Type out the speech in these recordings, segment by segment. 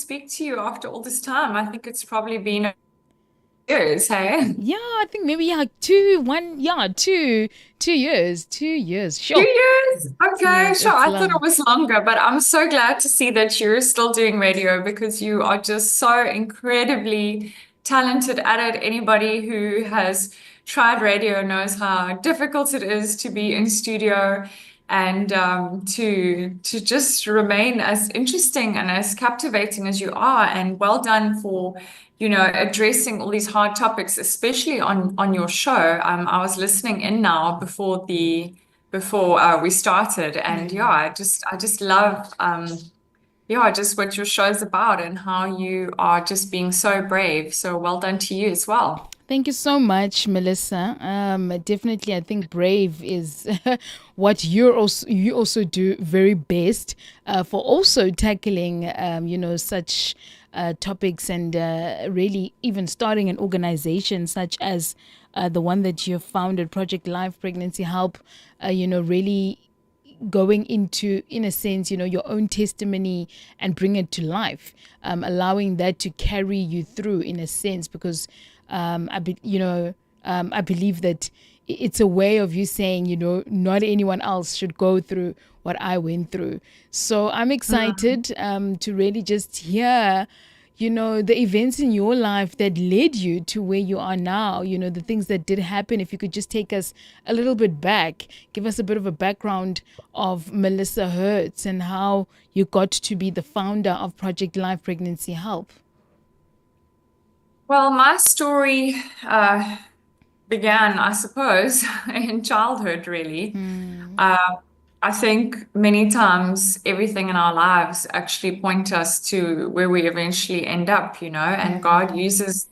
speak to you after all this time. I think it's probably been years, hey? Yeah, I think maybe yeah, two, one, yeah, 2 years, 2 years. Two Sure, years? two Okay, years. sure. It's I thought it long. was longer, but I'm so glad to see that you're still doing radio because you are just so incredibly talented at it. Anybody who has tried radio knows how difficult it is to be in studio and to just remain as interesting and as captivating as you are. And well done for addressing all these hard topics, especially on your show. I was listening in now before we started, and yeah, Mm. I just love yeah, just what your show's about and how you are just being so brave. So well done to you as well. Thank you so much, Melissa. Definitely, I think brave is what you also do very best for also tackling such topics and really even starting an organization such as the one that you've founded, Project Life Pregnancy Help. Really going into, in a sense, your own testimony and bring it to life, allowing that to carry you through, in a sense, because I believe that it's a way of you saying, not anyone else should go through what I went through. So I'm Mm. excited to really just hear the events in your life that led you to where you are now, the things that did happen. If you could just take us a little bit back, give us a bit of a background of Melissa Hertz and how you got to be the founder of Project Life Pregnancy Help. Well, my story began, I suppose, in childhood, really. Mm, Uh, I think many times everything in our lives actually point us to where we eventually end up, and God mm, uses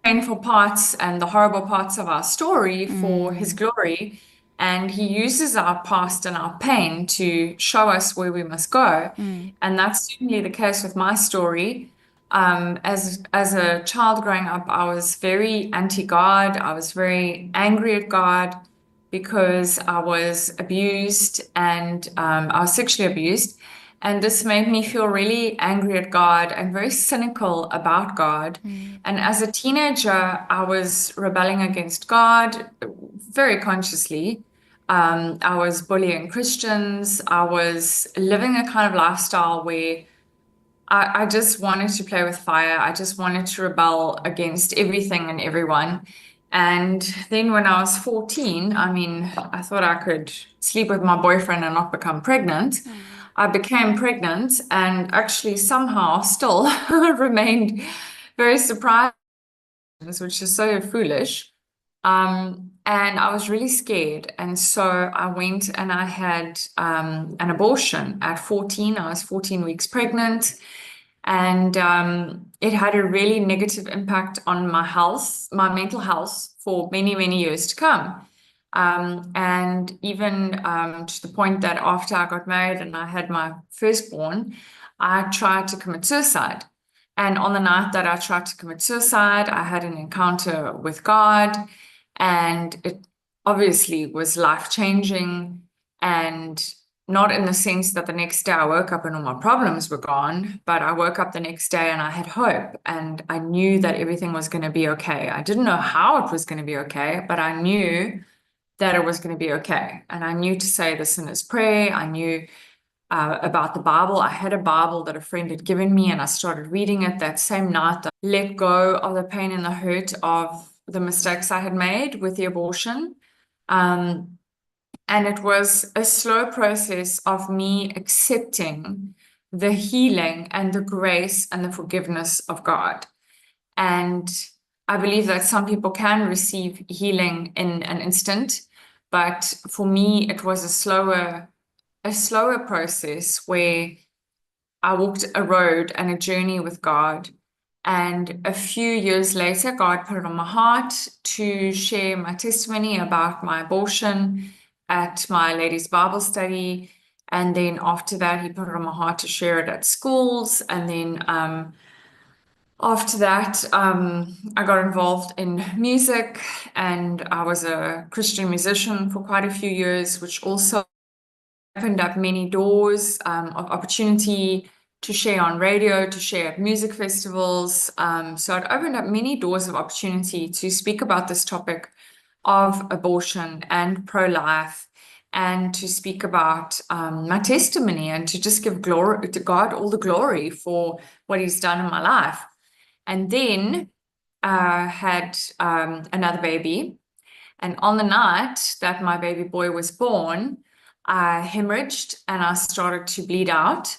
painful parts and the horrible parts of our story for his mm, glory. And he uses our past and our pain to show us where we must go. mm, And that's certainly the case with my story. As a child growing up, I was very anti-God. I was very angry at God because I was abused and I was sexually abused. And this made me feel really angry at God and very cynical about God. mm, And as a teenager, I was rebelling against God very consciously. I was bullying Christians. I was living a kind of lifestyle where I just wanted to play with fire. I just wanted to rebel against everything and everyone. And then when I was 14, I mean, I thought I could sleep with my boyfriend and not become pregnant. mm, I became pregnant and actually somehow still remained very surprised, which is so foolish. And I was really scared. And so I went and I had an abortion at 14. I was 14 weeks pregnant. And it had a really negative impact on my health, my mental health for many, many years to come. And even to the point that after I got married and I had my firstborn, I tried to commit suicide. And on the night that I tried to commit suicide, I had an encounter with God, and it obviously was life-changing. And not in the sense that the next day I woke up and all my problems were gone, but I woke up the next day and I had hope and I knew that everything was going to be okay. I didn't know how it was going to be okay, but I knew that it was going to be okay. And I knew to say the sinner's prayer. I knew about the Bible. I had a Bible that a friend had given me, and I started reading it that same night. That I let go of the pain and the hurt of the mistakes I had made with the abortion. Um, and it was a slow process of me accepting the healing and the grace and the forgiveness of God. And I believe that some people can receive healing in an instant, but for me, it was a slower process where I walked a road and a journey with God. And a few years later, God put it on my heart to share my testimony about my abortion at my ladies' Bible study. And then after that, He put it on my heart to share it at schools. And then after that, I got involved in music, and I was a Christian musician for quite a few years, which also opened up many doors of opportunity to share on radio, to share at music festivals. So it opened up many doors of opportunity to speak about this topic of abortion and pro-life, and to speak about my testimony, and to just give glory to God, all the glory for what He's done in my life. And then had another baby. And on the night that my baby boy was born, I hemorrhaged and I started to bleed out,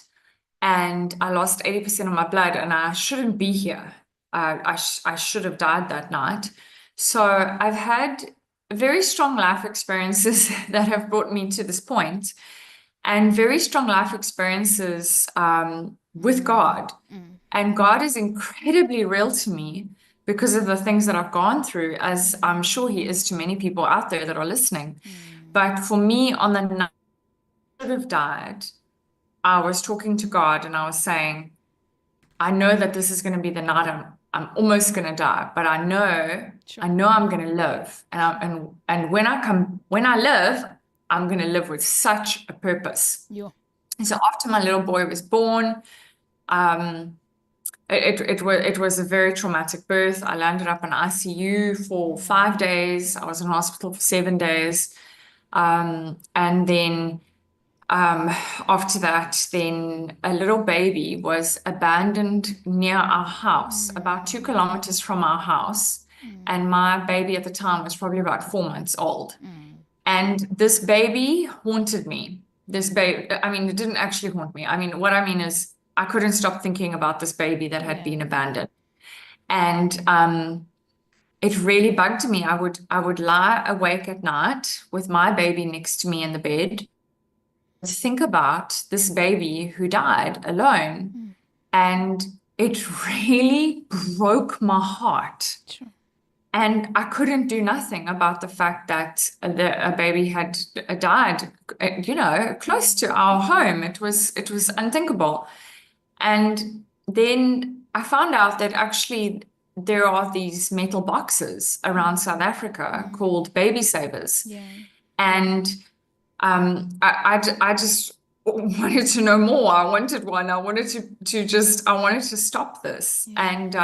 and I lost 80% of my blood, and I shouldn't be here. I should have died that night. So I've had very strong life experiences that have brought me to this point, and very strong life experiences with God. And God is incredibly real to me because of the things that I've gone through, as I'm sure He is to many people out there that are listening. But for me, on the night I should have died, I was talking to God and I was saying, I know that this is going to be the night I'm almost going to die, but I know Sure. I'm going to live, and when I live, I'm going to live with such a purpose. Yeah. And so after my little boy was born, um, it was a very traumatic birth. I landed up in ICU for 5 days. I was in hospital for 7 days, and then after that, then a little baby was abandoned near our house, about 2 kilometers from our house. And my baby at the time was probably about 4 months old. And this baby haunted me. This baby, I mean, it didn't actually haunt me. I mean, what I mean is I couldn't stop thinking about this baby that had been abandoned. And it really bugged me. I would lie awake at night with my baby next to me in the bed, think about this baby who died alone. And it really broke my heart. Sure. And I couldn't do nothing about the fact that a baby had died, close to our home. It was unthinkable. And then I found out that actually there are these metal boxes around South Africa called baby savers. Yeah. And I just wanted to know more. I wanted one. I wanted I wanted to stop this. And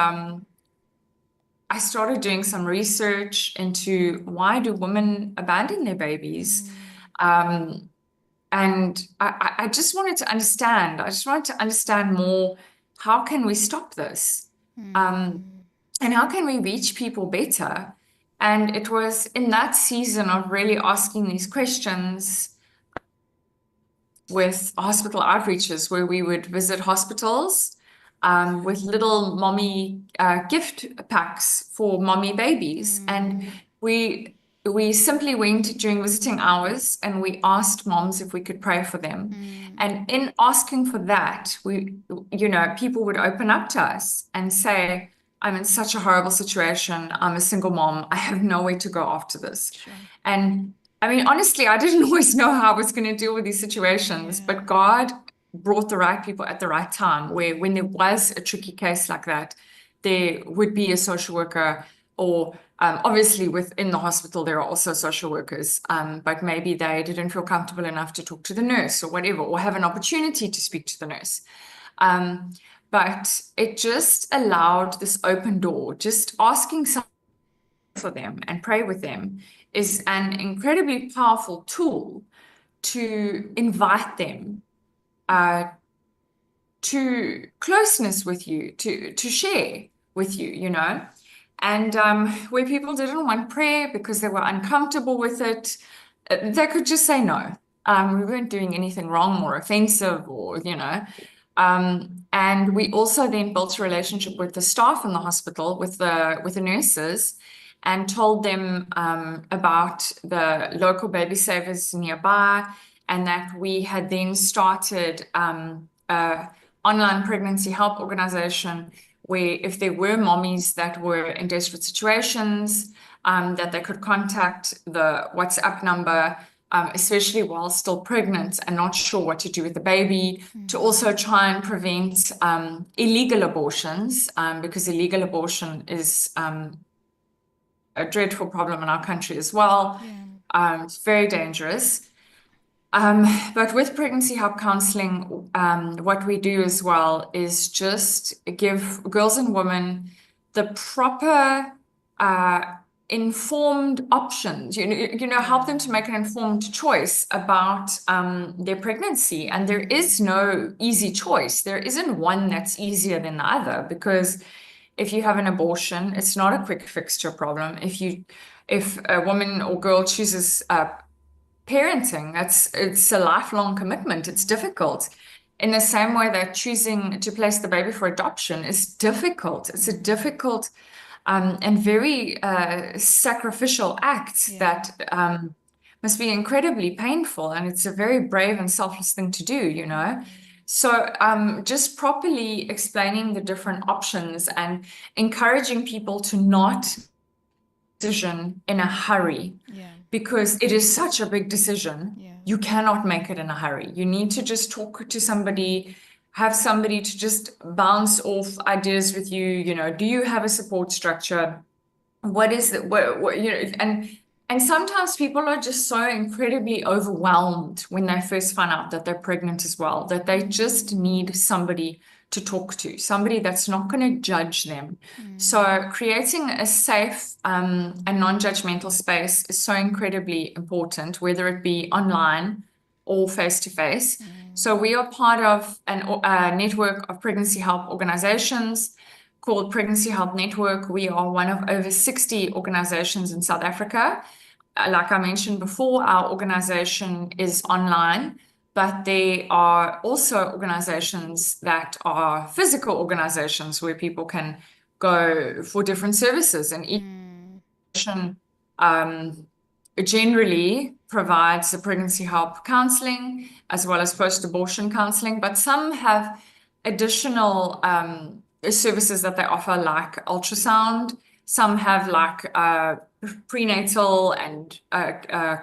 I started doing some research into why do women abandon their babies. And I just wanted to understand. I just wanted to understand more. How can we stop this? And how can we reach people better? And it was in that season of really asking these questions with hospital outreaches, where we would visit hospitals with little mommy gift packs for mommy babies. And we simply went during visiting hours and we asked moms if we could pray for them. And in asking for that, people would open up to us and say, I'm in such a horrible situation. I'm a single mom. I have nowhere to go after this. Sure. And I mean, honestly, I didn't always know how I was going to deal with these situations, but God brought the right people at the right time, where when there was a tricky case like that, there would be a social worker, or obviously within the hospital, there are also social workers, but maybe they didn't feel comfortable enough to talk to the nurse or whatever, or have an opportunity to speak to the nurse. But it just allowed this open door. Just asking someone for them and pray with them is an incredibly powerful tool to invite them to closeness with you, to share with you, And where people didn't want prayer because they were uncomfortable with it, they could just say no. We weren't doing anything wrong or offensive, or, and we also then built a relationship with the staff in the hospital, with the nurses, and told them about the local baby savers nearby, and that we had then started an online pregnancy help organization, where if there were mommies that were in desperate situations, that they could contact the WhatsApp number, especially while still pregnant and not sure what to do with the baby, to also try and prevent illegal abortions, because illegal abortion is a dreadful problem in our country as well. It's very dangerous. But with pregnancy help counseling, what we do as well is just give girls and women the proper informed options. Help them to make an informed choice about their pregnancy. And there is no easy choice. There isn't one that's easier than the other, because if you have an abortion, it's not a quick fix to your problem. If a woman or girl chooses parenting, it's a lifelong commitment. It's difficult. In the same way that choosing to place the baby for adoption is difficult. It's a difficult and very sacrificial act Yeah. that must be incredibly painful. And it's a very brave and selfless thing to do. So just properly explaining the different options and encouraging people to not decision in a hurry, Yeah. because it is such a big decision. Yeah. You cannot make it in a hurry. You need to just talk to somebody, have somebody to just bounce off ideas with you. Do you have a support structure? What is it? And sometimes people are just so incredibly overwhelmed when they first find out that they're pregnant as well, that they just need somebody to talk to, somebody that's not going to judge them. So creating a safe and non-judgmental space is so incredibly important, whether it be online or face to face. So we are part of a network of pregnancy help organizations called Pregnancy Help Network. We are one of over 60 organizations in South Africa. Like I mentioned before, our organization is online, but there are also organizations that are physical organizations where people can go for different services. And each organization generally provides the pregnancy help counseling as well as post-abortion counseling, but some have additional services that they offer, like ultrasound. Some have like prenatal and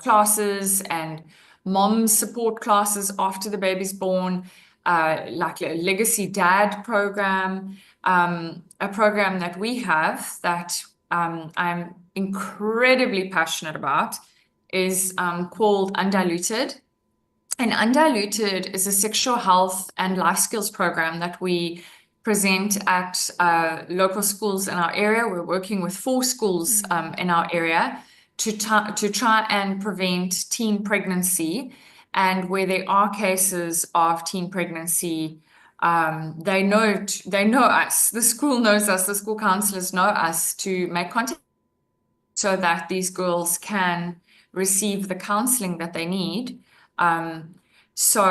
classes and mom support classes after the baby's born, like a legacy dad program, a program that we have that I'm incredibly passionate about is called Undiluted. And Undiluted is a sexual health and life skills program that we present at local schools in our area. We're working with 4 schools in our area to try and prevent teen pregnancy. And where there are cases of teen pregnancy, they know us. The school knows us. The school counselors know us to make contact so that these girls can receive the counseling that they need. So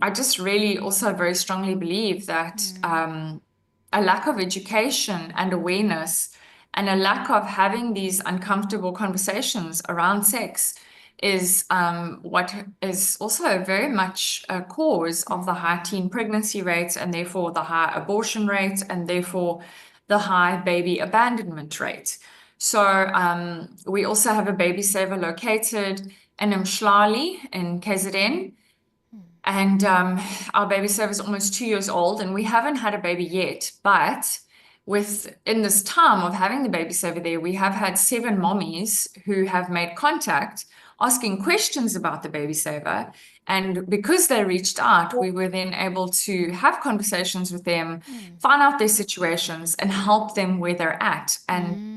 I just really also very strongly believe that a lack of education and awareness and a lack of having these uncomfortable conversations around sex is what is also very much a cause of the high teen pregnancy rates, and therefore the high abortion rates, and therefore the high baby abandonment rate. So we also have a baby saver located in Mhlali in KZN. And our baby saver is almost 2 years old, and we haven't had a baby yet. But in this time of having the baby saver there, we have had 7 mommies who have made contact asking questions about the baby saver. And because they reached out, we were then able to have conversations with them, find out their situations, and help them where they're at. And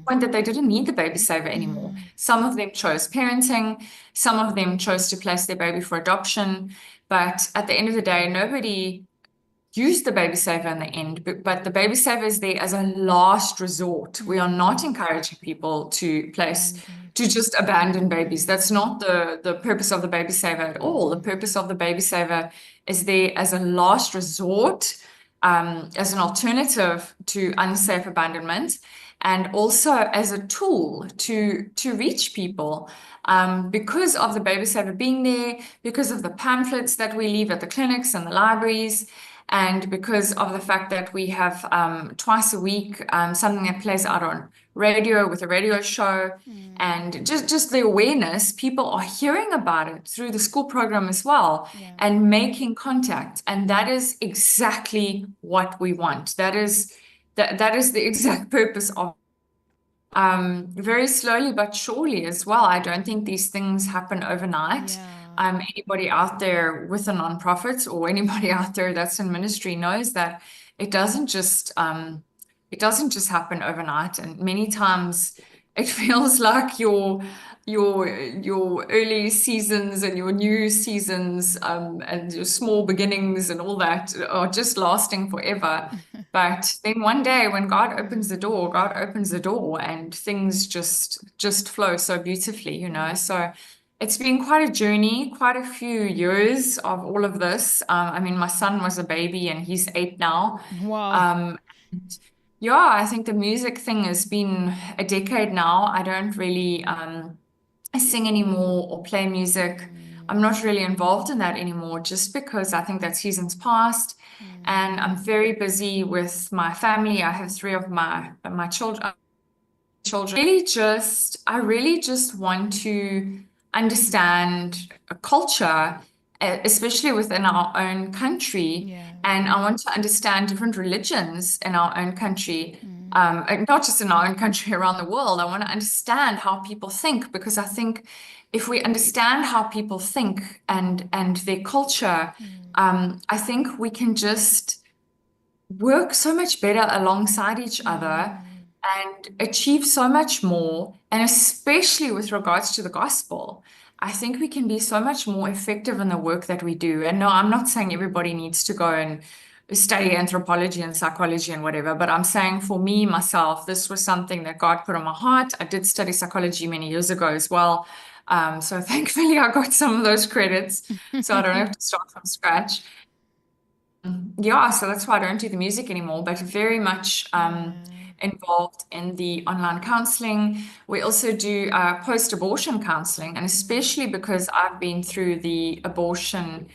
point that they didn't need the baby saver anymore. Some of them chose parenting, some of them chose to place their baby for adoption. But at the end of the day, nobody used the baby saver in the end, but the baby saver is there as a last resort. We are not encouraging people to just abandon babies. That's not the purpose of the baby saver at all. The purpose of the baby saver is there as a last resort, as an alternative to unsafe abandonment, and also as a tool to reach people, because of the baby saver being there, because of the pamphlets that we leave at the clinics and the libraries, and because of the fact that we have twice a week something that plays out on radio with a radio show, and just the awareness, people are hearing about it through the school program as well, and making contact. And that is exactly what we want. That is the exact purpose of very slowly but surely as well. I don't think these things happen overnight. Yeah. Anybody out there with a nonprofit or anybody out there that's in ministry knows that it doesn't just it doesn't just happen overnight. And many times it feels like your early seasons and your new seasons and your small beginnings and all that are just lasting forever. But then one day when God opens the door, God opens the door and things just flow so beautifully, you know. So it's been quite a journey, quite a few years of all of this. I mean, my son was a baby and he's 8 now. Wow. Um, yeah, I think the music thing has been a decade now. I don't really sing anymore or play music. I'm not really involved in that anymore just because I think that season's past and I'm very busy with my family. I have three of my children. I really just want to understand a culture, especially within our own country. Yeah. And I want to understand different religions in our own country, and not just in our own country, around the world. I want to understand how people think because I think if we understand how people think and their culture, I think we can just work so much better alongside each other and achieve so much more. And especially with regards to the gospel, I think we can be so much more effective in the work that we do. And no, I'm not saying everybody needs to go and study anthropology and psychology and whatever, but I'm saying for me, myself, this was something that God put on my heart. I did study psychology many years ago as well. So thankfully, I got some of those credits, so I don't have to start from scratch. Yeah, so that's why I don't do the music anymore, but very much Yeah. involved in the online counseling. We also do post-abortion counseling, and especially because I've been through the abortion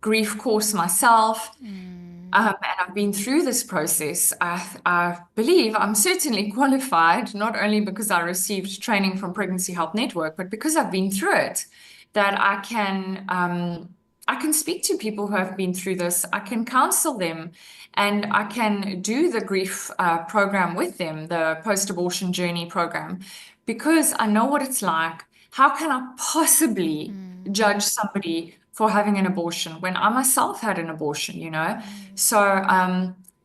grief course myself, and I've been through this process. I believe I'm certainly qualified, not only because I received training from Pregnancy Help Network, but because I've been through it, that I can speak to people who have been through this. I can counsel them, and I can do the grief program with them, the post-abortion journey program, because I know what it's like. How can I possibly judge somebody for having an abortion when I myself had an abortion, you know? So,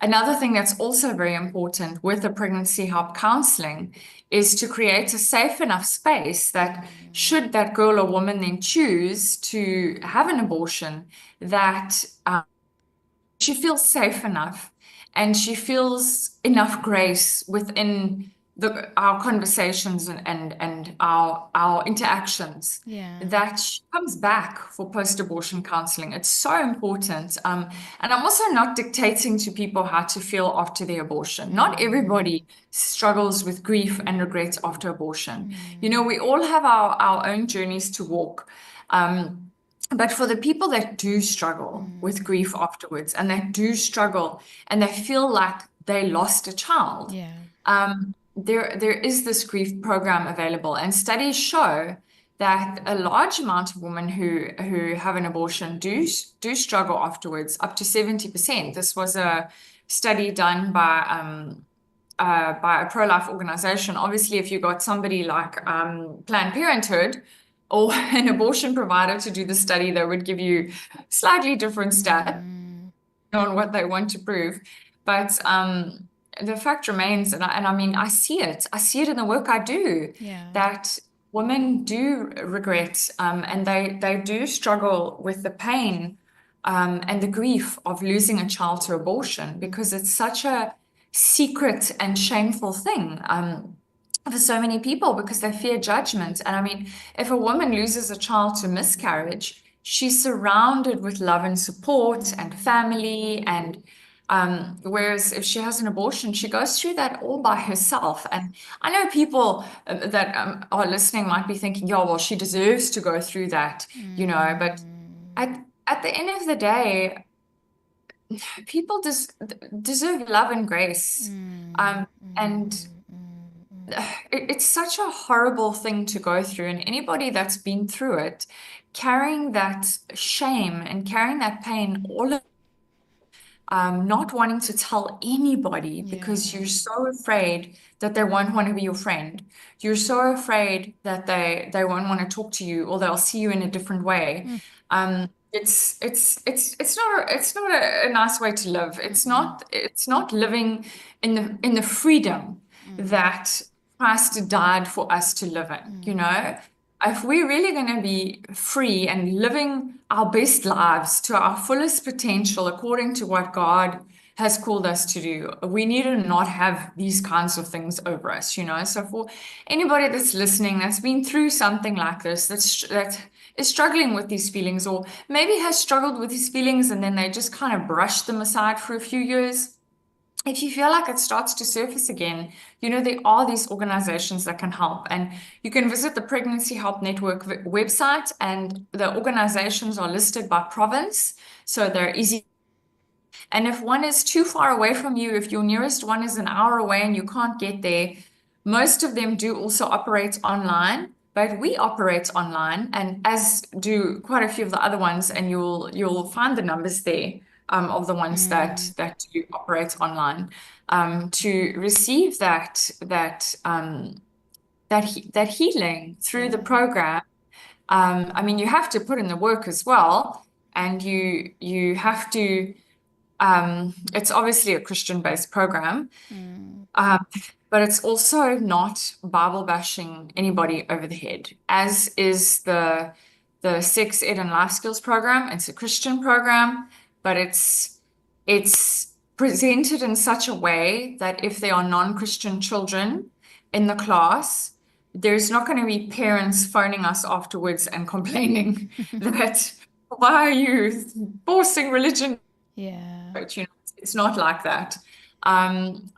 another thing that's also very important with the pregnancy help counseling is to create a safe enough space that should that girl or woman then choose to have an abortion, that she feels safe enough and she feels enough grace within our conversations and our interactions Yeah. that she comes back for post-abortion counseling. It's so important. And I'm also not dictating to people how to feel after their abortion. Not everybody struggles with grief and regret after abortion. You know, we all have our own journeys to walk. But for the people that do struggle with grief afterwards and that do struggle and they feel like they lost a child, Yeah. there is this grief program available. And studies show that a large amount of women who have an abortion do struggle afterwards, up to 70%. This was a study done by a pro-life organization. Obviously, if you got somebody like Planned Parenthood or an abortion provider to do the study, they would give you slightly different stats on what they want to prove. But the fact remains, and I mean, I see it. I see it in the work I do, Yeah. that women do regret and they do struggle with the pain and the grief of losing a child to abortion because it's such a secret and shameful thing for so many people because they fear judgment. And I mean, if a woman loses a child to miscarriage, she's surrounded with love and support and family. And whereas if she has an abortion, she goes through that all by herself. And I know people that are listening might be thinking, yeah, well, she deserves to go through that, you know, but at the end of the day, people deserve love and grace. And it's such a horrible thing to go through. And anybody that's been through it, carrying that shame and carrying that pain all not wanting to tell anybody because Yeah. you're so afraid that they won't want to be your friend. You're so afraid that they won't want to talk to you or they'll see you in a different way. Mm, It's not a nice way to live. mm-mm, It's not living in the freedom mm, that Christ died for us to live in, you mm, know? If we're really going to be free and living our best lives to our fullest potential according to what God has called us to do, we need to not have these kinds of things over us, you know? So for anybody that's listening, that's been through something like this, that is struggling with these feelings, or maybe has struggled with these feelings and then they just kind of brushed them aside for a few years, if you feel like it starts to surface again, there are these organizations that can help. And you can visit the Pregnancy Help Network website, and the organizations are listed by province. So they're easy. And if one is too far away from you, if your nearest one is an hour away and you can't get there, most of them do also operate online. But we operate online, and as do quite a few of the other ones, and you'll find the numbers there of the ones mm, that do operate online to receive that healing through the yeah. program. I mean, you have to put in the work as well, and you have to. It's obviously a Christian-based program, Mm, um, but it's also not Bible bashing anybody over the head, as is the sex ed and life skills program. It's a Christian program, but it's presented in such a way that if there are non-Christian children in the class, there's not going to be parents phoning us afterwards and complaining that why are you forcing religion? yeah. But it's not like that.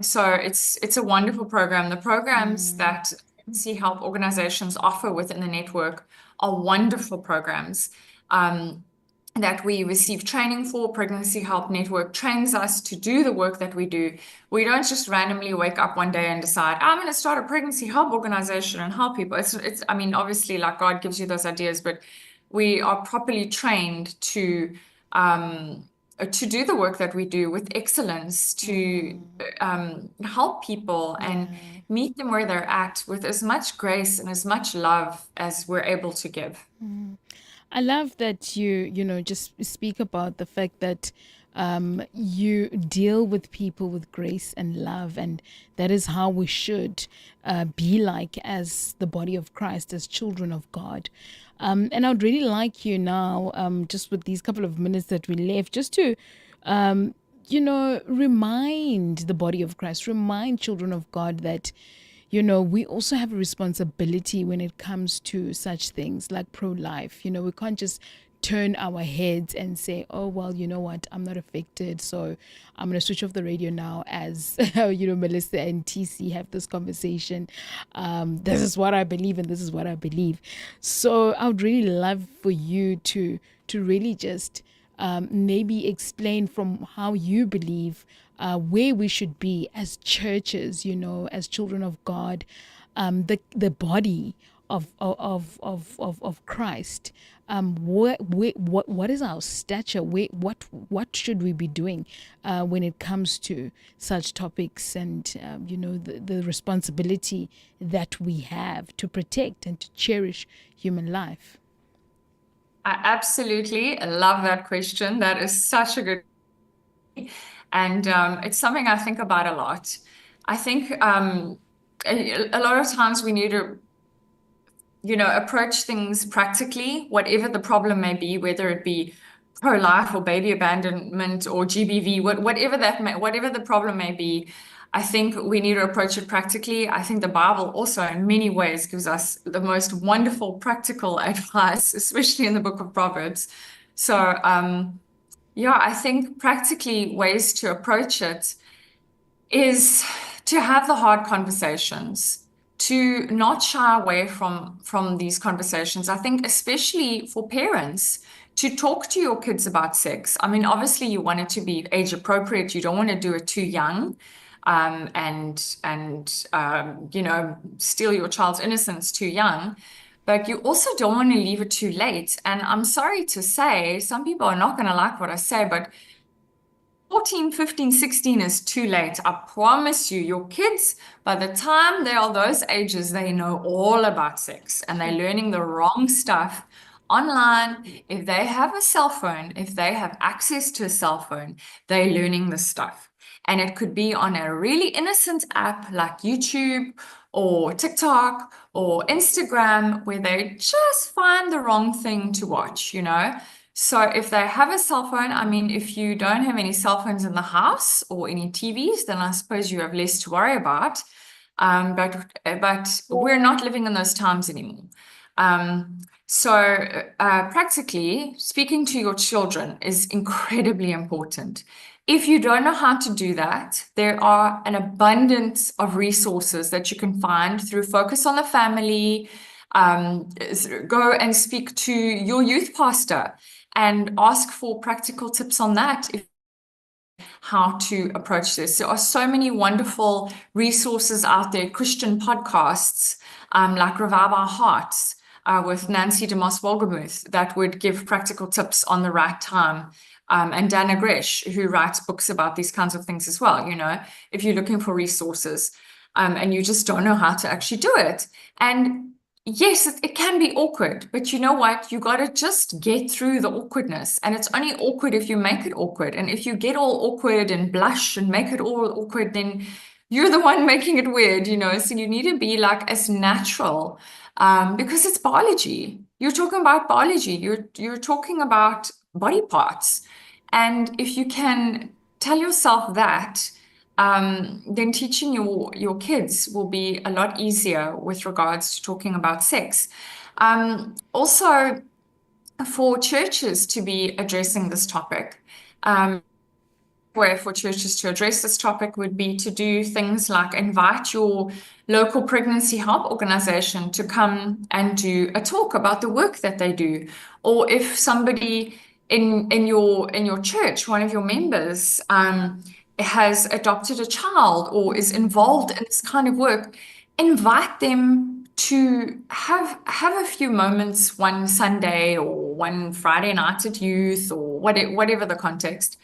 So it's a wonderful program. The programs Mm, that pregnancy help organizations offer within the network are wonderful programs that we receive training for. Pregnancy Help Network trains us to do the work that we do. We don't just randomly wake up one day and decide, I'm going to start a pregnancy help organization and help people. I mean, obviously, like God gives you those ideas, but we are properly trained to do the work that we do with excellence, to mm, help people and yeah. meet them where they're at with as much grace and as much love as we're able to give. Mm. I love that you just speak about the fact that you deal with people with grace and love, and that is how we should be like as the body of Christ, as children of God. And I'd really like you now, just with these couple of minutes that we left, just to remind the body of Christ, remind children of God that we also have a responsibility when it comes to such things like pro-life. We can't just turn our heads and say, oh, well, you know what, I'm not affected, so I'm going to switch off the radio now, as Melissa and TC have this conversation. This is what I believe and this is what I believe. So I would really love for you to really just maybe explain from how you believe where we should be as churches, as children of God, the body of Christ. What is our stature? What should we be doing when it comes to such topics, and the responsibility that we have to protect and to cherish human life? I absolutely love that question. That is such a good, and it's something I think about a lot. I think a lot of times we need to, approach things practically, whatever the problem may be, whether it be pro-life or baby abandonment or GBV, whatever the problem may be. I think we need to approach it practically. I think the Bible also, in many ways, gives us the most wonderful practical advice, especially in the book of Proverbs. So, yeah, I think practically ways to approach it is to have the hard conversations, to not shy away from these conversations. I think especially for parents, to talk to your kids about sex. I mean, obviously you want it to be age appropriate. You don't want to do it too young, and steal your child's innocence too young. But you also don't want to leave it too late. And I'm sorry to say, some people are not going to like what I say, but 14, 15, 16 is too late. I promise you, your kids, by the time they are those ages, they know all about sex and they're learning the wrong stuff online. If they have a cell phone, if they have access to a cell phone, they're learning the stuff. And it could be on a really innocent app like YouTube or TikTok or Instagram where they just find the wrong thing to watch, you know? So if they have a cell phone, I mean, if you don't have any cell phones in the house or any TVs, then I suppose you have less to worry about. But we're not living in those times anymore. Practically speaking to your children is incredibly important. If you don't know how to do that, there are an abundance of resources that you can find through Focus on the Family. Go and speak to your youth pastor and ask for practical tips on that, how to approach this. There are so many wonderful resources out there, Christian podcasts, like Revive Our Hearts, with Nancy DeMoss Wolgemuth, that would give practical tips on the right time. And Dana Gresh, who writes books about these kinds of things as well, you know, if you're looking for resources, and you just don't know how to actually do it. And yes, it can be awkward, but you know what? You got to just get through the awkwardness. And it's only awkward if you make it awkward. And if you get all awkward and blush and make it all awkward, then you're the one making it weird, you know? So you need to be like as natural, because it's biology. You're talking about biology. You're talking about body parts. And if you can tell yourself that, then teaching your kids will be a lot easier with regards to talking about sex. Also, for churches to be addressing this topic, way for churches to address this topic would be to do things like invite your local pregnancy help organization to come and do a talk about the work that they do. Or if somebody in your church, one of your members, has adopted a child or is involved in this kind of work, invite them to have a few moments one Sunday or one Friday night at youth or whatever the context,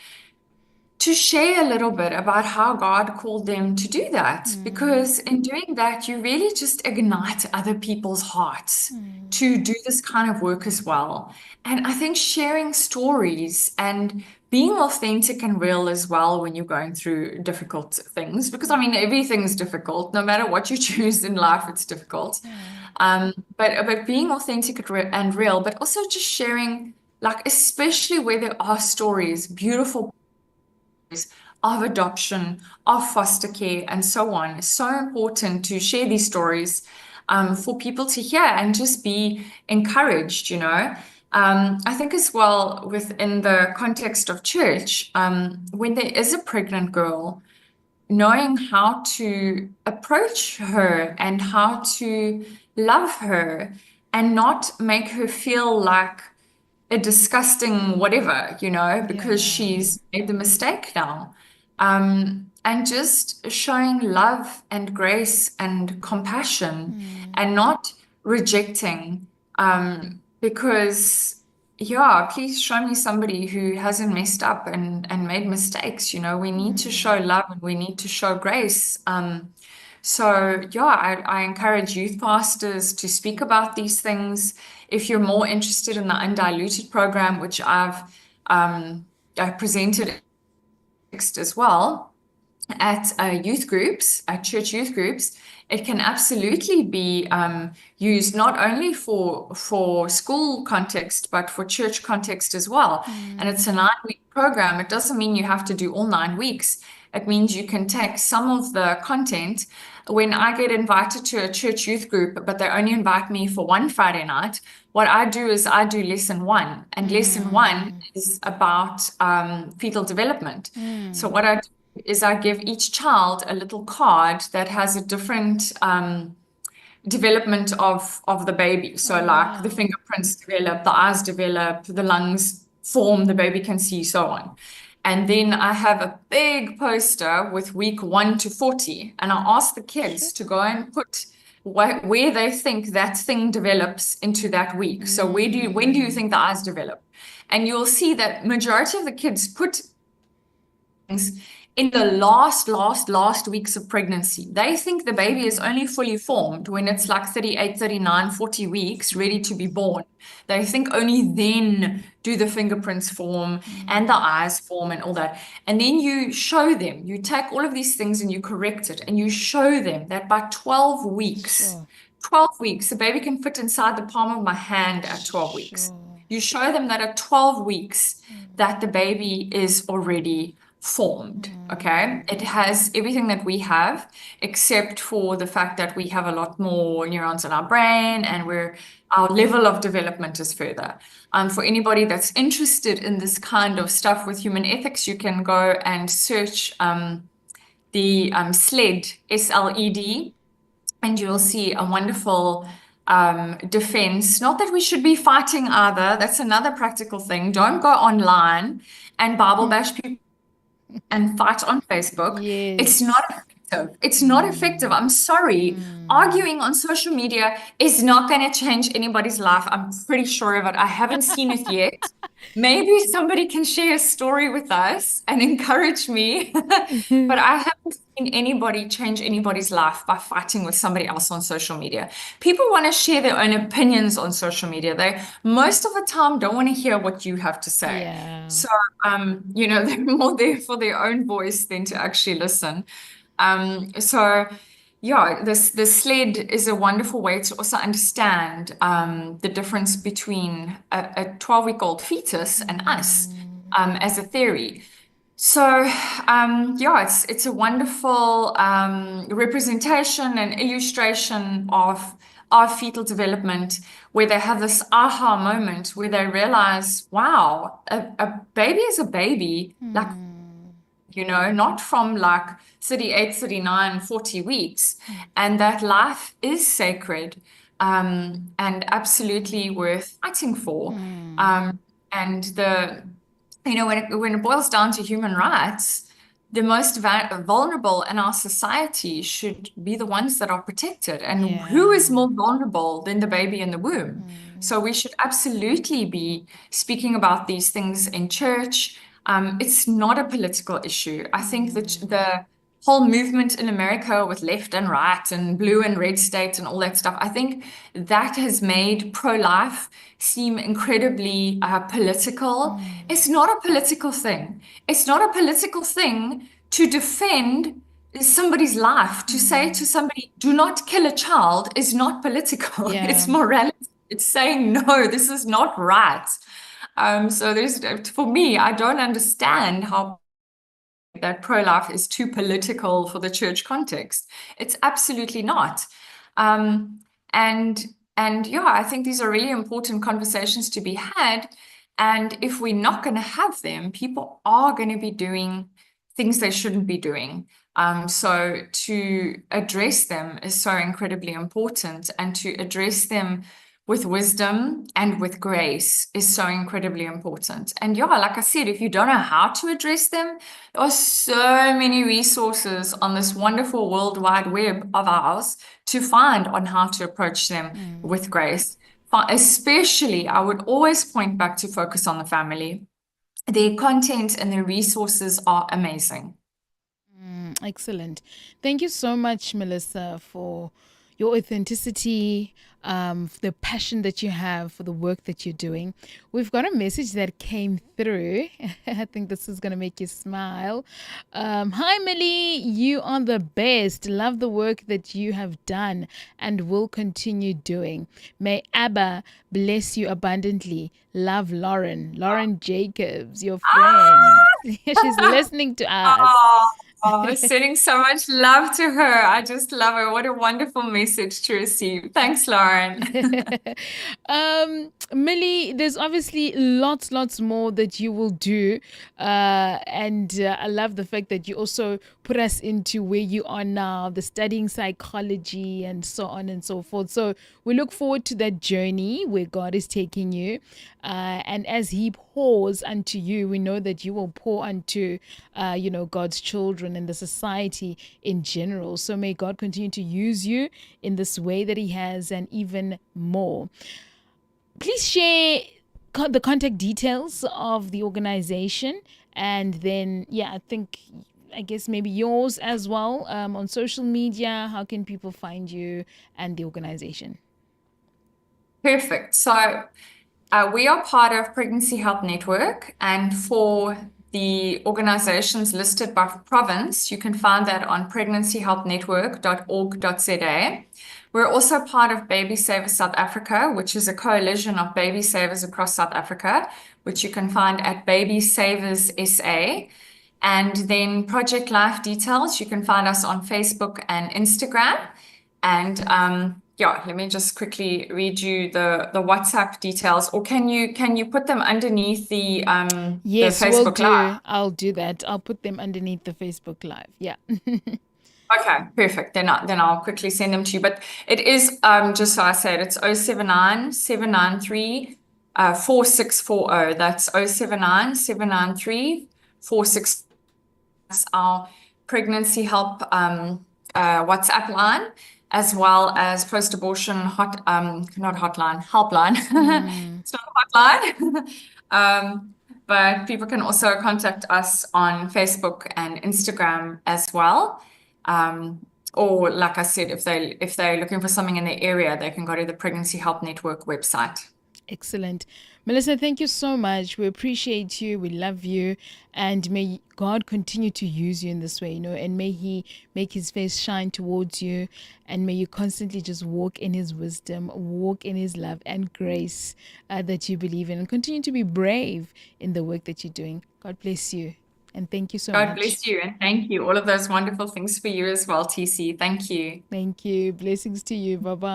to share a little bit about how God called them to do that. Because in doing that, you really just ignite other people's hearts to do this kind of work as well. And I think sharing stories and being authentic and real as well when you're going through difficult things, because I mean, everything's difficult, no matter what you choose in life, it's difficult. But being authentic and real, but also just sharing, like, especially where there are stories, beautiful of adoption, of foster care, and so on. It's so important to share these stories, for people to hear and just be encouraged, you know. I think as well within the context of church, when there is a pregnant girl, knowing how to approach her and how to love her and not make her feel like a disgusting whatever, you know, because she's made the mistake now. And just showing love and grace and compassion and not rejecting. Because, yeah, please show me somebody who hasn't messed up and made mistakes. You know, we need to show love and we need to show grace. I encourage youth pastors to speak about these things. If you're more interested in the undiluted program, which I presented as well at youth groups, at church youth groups, it can absolutely be used not only for school context, but for church context as well. And it's a 9-week program. It doesn't mean you have to do all 9 weeks. It means you can take some of the content. When I get invited to a church youth group, but they only invite me for one Friday night, what I do is I do lesson 1, and lesson 1 is about fetal development. So what I do is I give each child a little card that has a different development of the baby. So like the fingerprints develop, the eyes develop, the lungs form, the baby can see, so on. And then I have a big poster with week 1 to 40, and I ask the kids to go and put where they think that thing develops into that week. So when do you think the eyes develop? And you'll see that majority of the kids put in the last weeks of pregnancy. They think the baby is only fully formed when it's like 38, 39, 40 weeks, ready to be born. They think only then do the fingerprints form and the eyes form and all that. And then you show them, you take all of these things and you correct it, and you show them that by 12 weeks, Sure. 12 weeks, the baby can fit inside the palm of my hand at 12 weeks. Sure. You show them that at 12 weeks, that the baby is already formed. Okay. It has everything that we have, except for the fact that we have a lot more neurons in our brain and our level of development is further. For anybody that's interested in this kind of stuff with human ethics, you can go and search the SLED, SLED, and you'll see a wonderful defense. Not that we should be fighting either. That's another practical thing. Don't go online and Bible bash people and fight on Facebook. It's Yes. not effective. It's not effective. I'm sorry. Arguing on social media is not going to change anybody's life. I'm pretty sure of it. I haven't seen it yet. Maybe somebody can share a story with us and encourage me. But I haven't seen anybody change anybody's life by fighting with somebody else on social media. People want to share their own opinions on social media. They most of the time don't want to hear what you have to say. Yeah. So, they're more there for their own voice than to actually listen. So yeah, this SLED is a wonderful way to also understand the difference between a 12-week-old fetus and us as a theory. So yeah, it's a wonderful representation and illustration of our fetal development, where they have this aha moment where they realize, wow, a baby is a baby, like, not from like 38, 39, 40 weeks. And that life is sacred and absolutely worth fighting for. And when it boils down to human rights, the most vulnerable in our society should be the ones that are protected. And who is more vulnerable than the baby in the womb? So we should absolutely be speaking about these things in church. It's not a political issue. I think that the whole movement in America with left and right and blue and red states and all that stuff, I think that has made pro-life seem incredibly political. It's not a political thing. It's not a political thing to defend somebody's life. To say to somebody, do not kill a child, is not political. It's Yeah. morality. It's saying, no, this is not right. So for me, I don't understand how that pro-life is too political for the church context. It's absolutely not. And yeah, I think these are really important conversations to be had. And if we're not going to have them, people are going to be doing things they shouldn't be doing. So to address them is so incredibly important, and to address them with wisdom and with grace is so incredibly important. And yeah, like I said, if you don't know how to address them, there are so many resources on this wonderful World Wide Web of ours to find on how to approach them with grace. Especially, I would always point back to Focus on the Family. Their content and their resources are amazing. Excellent. Thank you so much, Melissa, for your authenticity, the passion that you have for the work that you're doing. We've got a message that came through. I think this is going to make you smile. Hi, Millie. You are the best. Love the work that you have done and will continue doing. May Abba bless you abundantly. Love, Lauren. Lauren Jacobs, your friend. She's listening to us. Sending so much love to her. I just love her. What a wonderful message to receive. Thanks, Lauren. Millie, there's obviously lots more that you will do. And I love the fact that you also put us into where you are now, the studying psychology and so on and so forth. So we look forward to that journey where God is taking you. And as He pours unto you, we know that you will pour unto, God's children and the society in general. So may God continue to use you in this way that He has, and even more. Please share the contact details of the organization And then, yeah, I guess maybe yours as well, on social media. How can people find you and the organization? Perfect. So we are part of Pregnancy Health Network, and for the organizations listed by province, you can find that on pregnancyhealthnetwork.org.za. We're also part of Baby Savers South Africa, which is a coalition of baby savers across South Africa, which you can find at Baby Savers SA. And then Project Life details, you can find us on Facebook and Instagram. And yeah, let me just quickly read you the WhatsApp details, or can you put them underneath the Yes, will Facebook do. Live? I'll do that. I'll put them underneath the Facebook Live. Yeah. Okay, perfect. Then I'll quickly send them to you. But it is just so I said, it's 079 793 4640. That's 079 793 4640. That's our pregnancy help WhatsApp line, as well as post-abortion not hotline, helpline. Mm. It's not a hotline. But people can also contact us on Facebook and Instagram as well. Or like I said, if they're looking for something in the area, they can go to the Pregnancy Help Network website. Excellent. Melissa, thank you so much. We appreciate you. We love you. And may God continue to use you in this way, and may He make His face shine towards you. And may you constantly just walk in His wisdom, walk in His love and grace that you believe in, and continue to be brave in the work that you're doing. God bless you. And thank you so God much. bless you and thank you. All of those wonderful things for you as well, TC. Thank you. Thank you. Blessings to you. Bye bye.